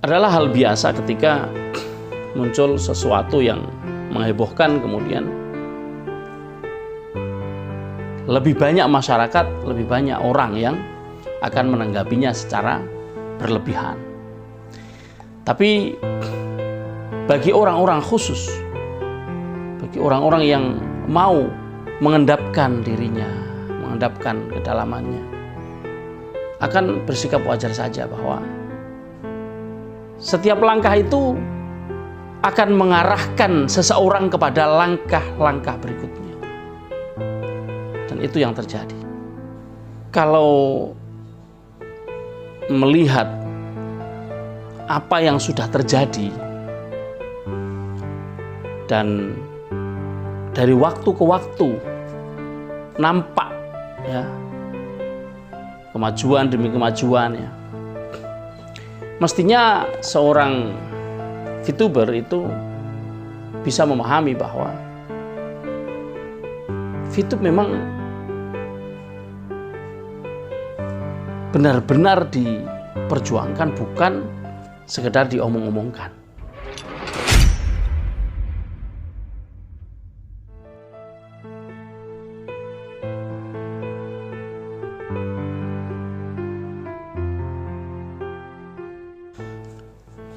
adalah hal biasa ketika muncul sesuatu yang menghebohkan, kemudian lebih banyak masyarakat, lebih banyak orang yang akan menanggapinya secara berlebihan. Tapi bagi orang-orang khusus, bagi orang-orang yang mau mengendapkan dirinya, mengendapkan kedalamannya, akan bersikap wajar saja bahwa setiap langkah itu akan mengarahkan seseorang kepada langkah-langkah berikutnya. Dan itu yang terjadi. Kalau melihat apa yang sudah terjadi dan dari waktu ke waktu nampak ya kemajuan demi kemajuan ya, mestinya seorang VTuber itu bisa memahami bahwa VTube memang benar-benar diperjuangkan, bukan sekedar diomong-omongkan.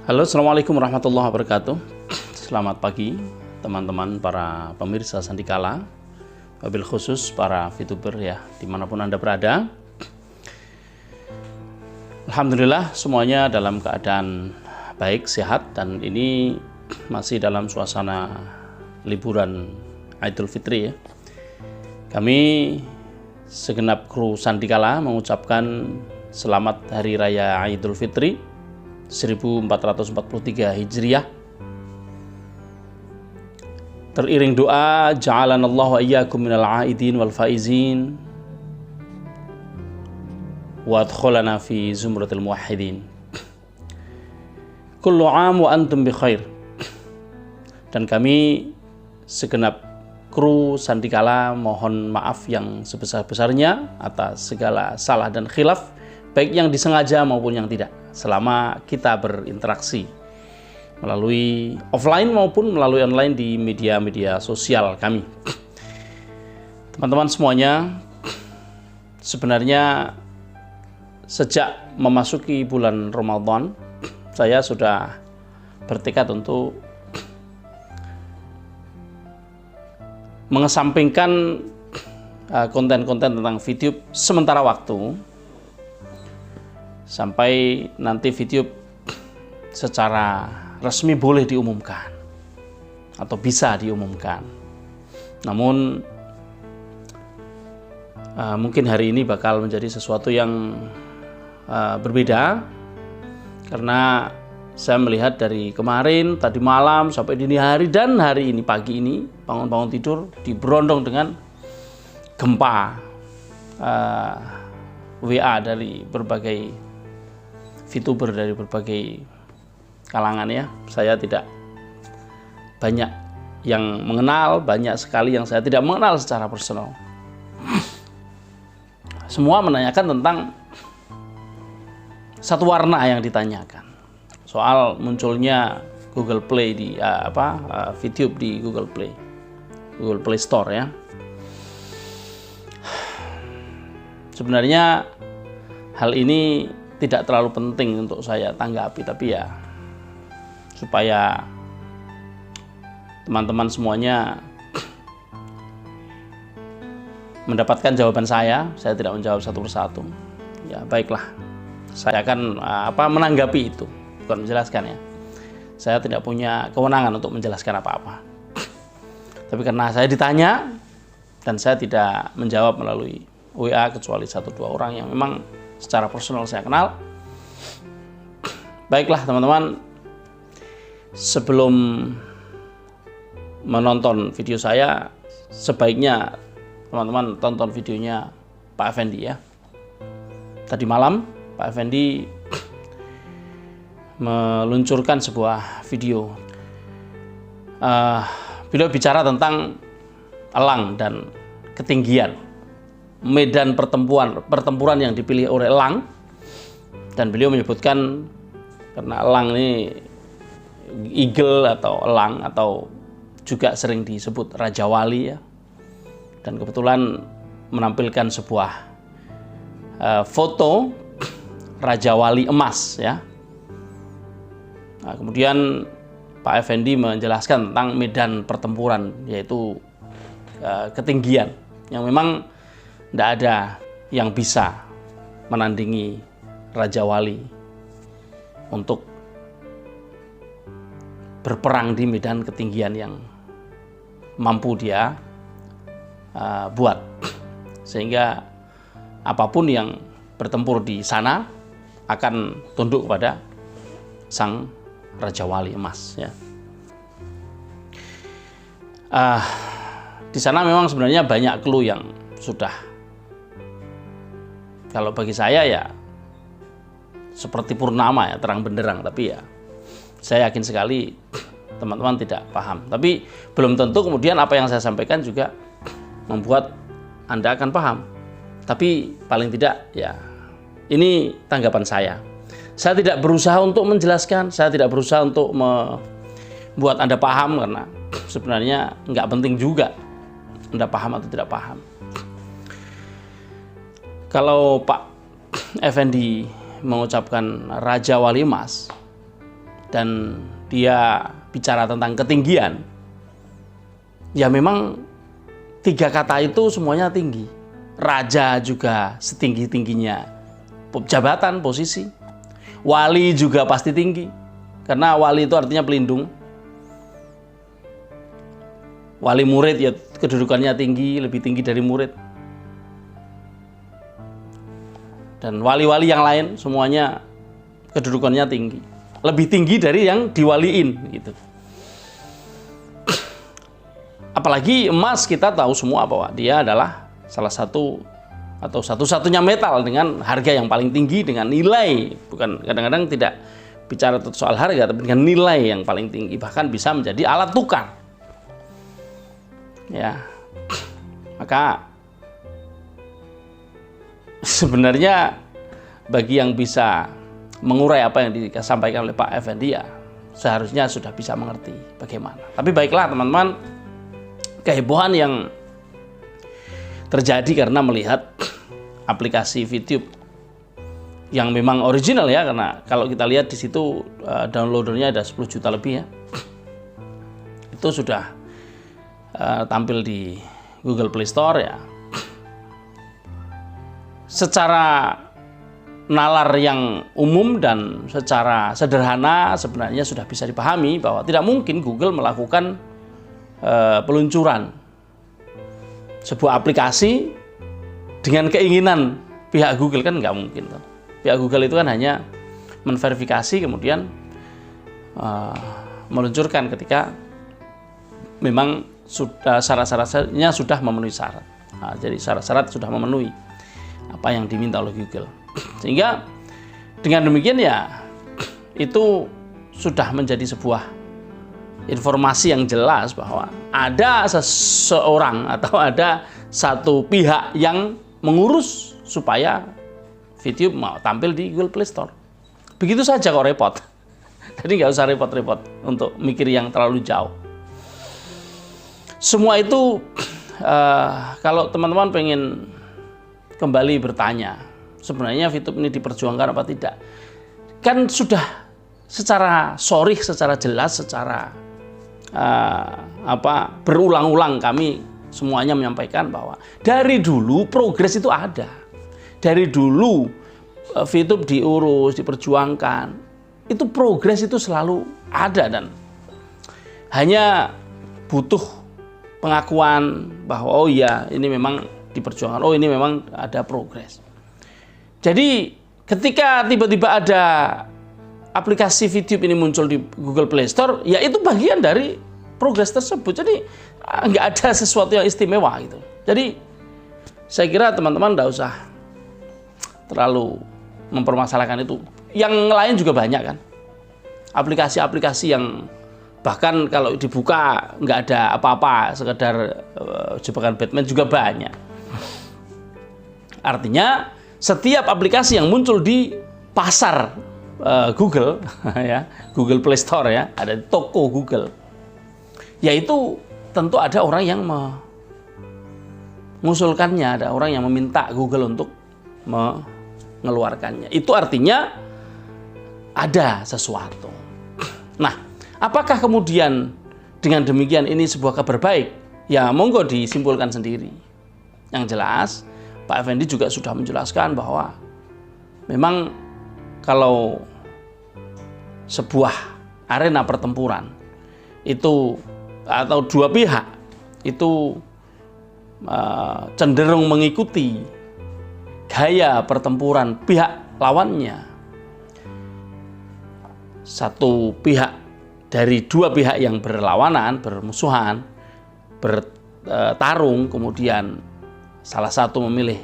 Halo, assalamualaikum warahmatullahi wabarakatuh. Selamat pagi teman-teman para pemirsa Sandikala, wabil khusus para VTuber ya, dimanapun Anda berada. Alhamdulillah semuanya dalam keadaan baik, sehat, dan ini masih dalam suasana liburan Idul Fitri ya. Kami segenap kru Sandikala mengucapkan selamat Hari Raya Idul Fitri 1443 Hijriah. Teriring doa, ja'alanallahu iyyakum minal aidin wal faizin wa adkhalana fi zumratil muwahhidin. Kullu 'am wa antum bi khair. Dan kami segenap kru Sandikala mohon maaf yang sebesar-besarnya atas segala salah dan khilaf, baik yang disengaja maupun yang tidak, selama kita berinteraksi melalui offline maupun melalui online di media-media sosial kami. Teman-teman semuanya, sebenarnya sejak memasuki bulan Ramadan, saya sudah bertekad untuk mengesampingkan konten-konten tentang VTube sementara waktu, sampai nanti VTube secara resmi boleh diumumkan atau bisa diumumkan. Namun mungkin hari ini bakal menjadi sesuatu yang berbeda, karena saya melihat dari kemarin, tadi malam sampai dini hari, dan hari ini pagi ini bangun-bangun tidur diberondong dengan gempa WA dari berbagai VTuber dari berbagai kalangan ya. Saya tidak banyak yang mengenal, banyak sekali yang saya tidak mengenal secara personal. Semua menanyakan tentang satu warna yang ditanyakan, soal munculnya Google Play di VTube di Google Play Store ya. Sebenarnya hal ini tidak terlalu penting untuk saya tanggapi, tapi ya supaya teman-teman semuanya mendapatkan jawaban saya tidak menjawab satu persatu. Ya baiklah, saya akan menanggapi itu, bukan menjelaskan ya. Saya tidak punya kewenangan untuk menjelaskan apa-apa. Tapi karena saya ditanya dan saya tidak menjawab melalui WA kecuali 1-2 orang yang memang secara personal saya kenal. Baiklah teman-teman, sebelum menonton video saya, sebaiknya teman-teman tonton videonya Pak Effendi ya. Tadi malam Pak Effendi meluncurkan sebuah video. Beliau bicara tentang elang dan ketinggian, medan pertempuran yang dipilih oleh elang, dan beliau menyebutkan karena elang ini eagle atau elang atau juga sering disebut Raja Wali ya. Dan kebetulan menampilkan sebuah foto Raja Wali emas ya. Nah, kemudian Pak Effendi menjelaskan tentang medan pertempuran, yaitu ketinggian yang memang tidak ada yang bisa menandingi Raja Wali untuk berperang di medan ketinggian yang mampu dia buat, sehingga apapun yang bertempur di sana akan tunduk kepada sang Raja Wali emas ya. Di sana memang sebenarnya banyak clue yang sudah, kalau bagi saya ya seperti purnama ya, terang benderang, tapi ya saya yakin sekali teman-teman tidak paham. Tapi belum tentu kemudian apa yang saya sampaikan juga membuat Anda akan paham. Tapi paling tidak ya ini tanggapan saya. Saya tidak berusaha untuk menjelaskan, saya tidak berusaha untuk membuat Anda paham, karena sebenarnya nggak penting juga Anda paham atau tidak paham. Kalau Pak Effendi mengucapkan Raja Wali Emas dan dia bicara tentang ketinggian, ya memang 3 kata itu semuanya tinggi. Raja juga setinggi-tingginya jabatan, posisi. Wali juga pasti tinggi, karena wali itu artinya pelindung. Wali murid ya kedudukannya tinggi, lebih tinggi dari murid. Dan wali-wali yang lain semuanya kedudukannya tinggi, lebih tinggi dari yang diwaliin gitu. Apalagi emas, kita tahu semua bahwa dia adalah salah satu atau satu-satunya metal dengan harga yang paling tinggi, dengan nilai, bukan kadang-kadang tidak bicara soal harga, tapi dengan nilai yang paling tinggi, bahkan bisa menjadi alat tukar. Ya, maka sebenarnya bagi yang bisa mengurai apa yang disampaikan oleh Pak Effendi ya seharusnya sudah bisa mengerti bagaimana. Tapi baiklah teman-teman, kehebohan yang terjadi karena melihat aplikasi VTube yang memang original ya, karena kalau kita lihat di situ downloadernya ada 10 juta lebih ya. Itu sudah tampil di Google Play Store ya. Secara nalar yang umum dan secara sederhana sebenarnya sudah bisa dipahami bahwa tidak mungkin Google melakukan peluncuran sebuah aplikasi dengan keinginan pihak Google, kan nggak mungkin. Pihak Google itu kan hanya menverifikasi kemudian meluncurkan ketika memang sudah syarat-syaratnya sudah memenuhi syarat. Nah, jadi syarat-syarat sudah memenuhi apa yang diminta oleh Google. Sehingga dengan demikian ya itu sudah menjadi sebuah informasi yang jelas bahwa ada seseorang atau ada satu pihak yang mengurus supaya VTube mau tampil di Google Play Store. Begitu saja kok repot. Jadi nggak usah repot-repot untuk mikir yang terlalu jauh. Semua itu kalau teman-teman pengen kembali bertanya, sebenarnya VTube ini diperjuangkan apa tidak? Kan sudah secara sharih, secara jelas, secara berulang-ulang kami semuanya menyampaikan bahwa dari dulu progres itu ada. Dari dulu VTube diurus, diperjuangkan. Itu progres itu selalu ada dan hanya butuh pengakuan bahwa oh iya ini memang diperjuangkan, oh ini memang ada progres. Jadi ketika tiba-tiba ada aplikasi VTube ini muncul di Google Play Store, ya itu bagian dari progres tersebut. Jadi nggak ada sesuatu yang istimewa gitu. Jadi saya kira teman-teman nggak usah terlalu mempermasalahkan itu. Yang lain juga banyak kan, aplikasi-aplikasi yang bahkan kalau dibuka nggak ada apa-apa, sekedar jebakan Batman juga banyak. Artinya setiap aplikasi yang muncul di pasar Google ya, Google Play Store ya, ada toko Google. Yaitu tentu ada orang yang mengusulkannya, ada orang yang meminta Google untuk mengeluarkannya. Itu artinya ada sesuatu. Nah, apakah kemudian dengan demikian ini sebuah kabar baik? Ya, monggo disimpulkan sendiri. Yang jelas, Pak Effendi juga sudah menjelaskan bahwa memang kalau sebuah arena pertempuran itu atau dua pihak itu cenderung mengikuti gaya pertempuran pihak lawannya, satu pihak dari dua pihak yang berlawanan, bermusuhan, bertarung, kemudian salah satu memilih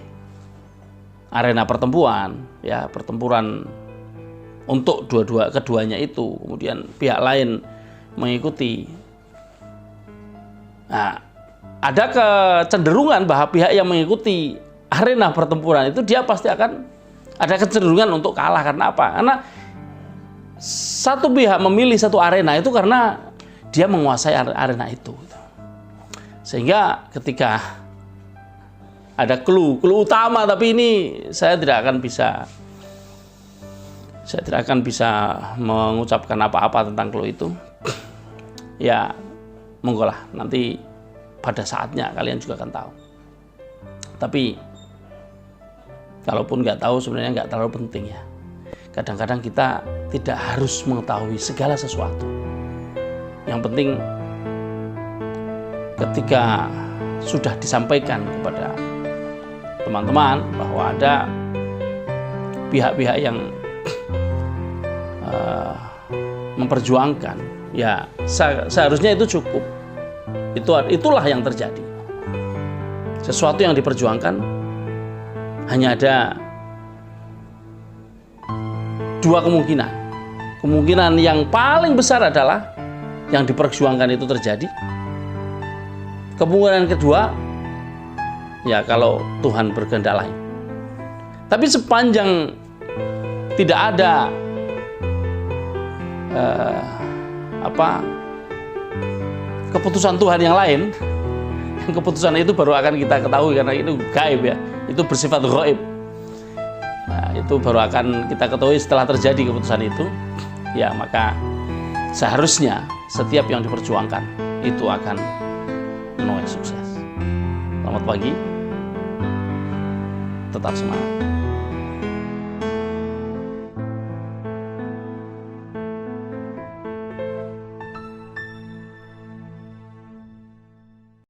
arena pertempuran, ya pertempuran untuk keduanya itu, kemudian pihak lain mengikuti. Nah, ada kecenderungan bahwa pihak yang mengikuti arena pertempuran itu dia pasti akan ada kecenderungan untuk kalah. Karena apa? Karena satu pihak memilih satu arena itu karena dia menguasai arena itu. Sehingga ketika ada clue utama, tapi ini saya tidak akan bisa mengucapkan apa-apa tentang clue itu. Ya, monggo lah, nanti pada saatnya kalian juga akan tahu. Tapi kalaupun nggak tahu, sebenarnya nggak terlalu penting ya. Kadang-kadang kita tidak harus mengetahui segala sesuatu. Yang penting ketika sudah disampaikan kepada teman-teman bahwa ada pihak-pihak yang memperjuangkan, ya seharusnya itu cukup. Itulah yang terjadi. Sesuatu yang diperjuangkan hanya ada dua kemungkinan. Kemungkinan yang paling besar adalah yang diperjuangkan itu terjadi. Kemungkinan kedua, ya kalau Tuhan berkehendak lain. Tapi sepanjang tidak ada keputusan Tuhan yang lain, keputusan itu baru akan kita ketahui karena itu gaib ya, itu bersifat gaib. Nah, itu baru akan kita ketahui setelah terjadi keputusan itu. Ya, maka seharusnya setiap yang diperjuangkan itu akan menuai sukses. Selamat pagi, tetap semangat.